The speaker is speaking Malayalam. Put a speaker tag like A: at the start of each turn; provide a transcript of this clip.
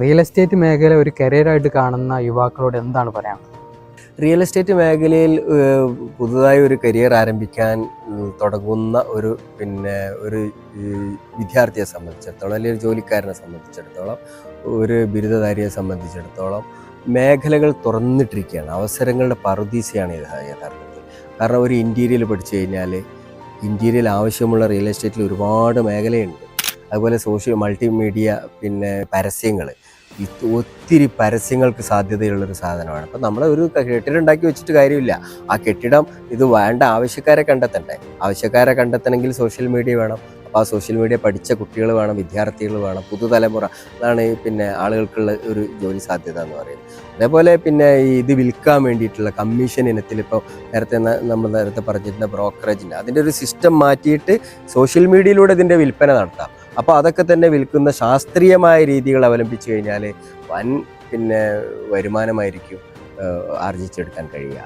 A: റിയൽ എസ്റ്റേറ്റ് മേഖല ഒരു കരിയറായിട്ട് കാണുന്ന യുവാക്കളോട് എന്താണ് പറയാനുള്ളത്?
B: റിയൽ എസ്റ്റേറ്റ് മേഖലയിൽ പുതുതായി ഒരു കരിയർ ആരംഭിക്കാൻ തുടങ്ങുന്ന ഒരു വിദ്യാർത്ഥിയെ സംബന്ധിച്ചിടത്തോളം, അല്ലെങ്കിൽ ഒരു ജോലിക്കാരനെ സംബന്ധിച്ചിടത്തോളം, ഒരു ബിരുദധാരിയെ സംബന്ധിച്ചിടത്തോളം മേഖലകൾ തുറന്നിട്ടിരിക്കുകയാണ്. അവസരങ്ങളുടെ പറുദീസയാണ് ഇത് യഥാർത്ഥത്തിൽ. കാരണം ഒരു ഇൻറ്റീരിയൽ പഠിച്ചു കഴിഞ്ഞാൽ ഇൻറ്റീരിയൽ ആവശ്യമുള്ള റിയൽ എസ്റ്റേറ്റിൽ ഒരുപാട് മേഖലയുണ്ട്. അതുപോലെ മൾട്ടിമീഡിയ, പരസ്യങ്ങൾ, ഒത്തിരി പരസ്യങ്ങൾക്ക് സാധ്യതയുള്ളൊരു സാധനമാണ്. അപ്പം നമ്മൾ ഒരു കെട്ടിടം ഉണ്ടാക്കി വെച്ചിട്ട് കാര്യമില്ല. ആ കെട്ടിടം ഇത് വേണ്ട ആവശ്യക്കാരെ കണ്ടെത്തണ്ടേ. ആവശ്യക്കാരെ കണ്ടെത്തണമെങ്കിൽ സോഷ്യൽ മീഡിയ വേണം. അപ്പോൾ ആ സോഷ്യൽ മീഡിയ പഠിച്ച കുട്ടികൾ വേണം, വിദ്യാർത്ഥികൾ വേണം, പുതുതലമുറ. അതാണ് ആളുകൾക്കുള്ള ഒരു ജോലി സാധ്യത എന്ന് പറയുന്നത്. അതേപോലെ ഇത് വിൽക്കാൻ വേണ്ടിയിട്ടുള്ള കമ്മീഷൻ ഇനത്തിൽ ഇപ്പോൾ നേരത്തെ പറഞ്ഞിരുന്ന ബ്രോക്കറേജിൻ്റെ അതിൻ്റെ ഒരു സിസ്റ്റം മാറ്റിയിട്ട് സോഷ്യൽ മീഡിയയിലൂടെ ഇതിൻ്റെ വിൽപ്പന നടത്താം. അപ്പോൾ അതൊക്കെ തന്നെ വിൽക്കുന്ന ശാസ്ത്രീയമായ രീതികൾ അവലംബിച്ചു കഴിഞ്ഞാൽ വൻ വരുമാനമായിരിക്കും ആർജിച്ചെടുക്കാൻ കഴിയുക.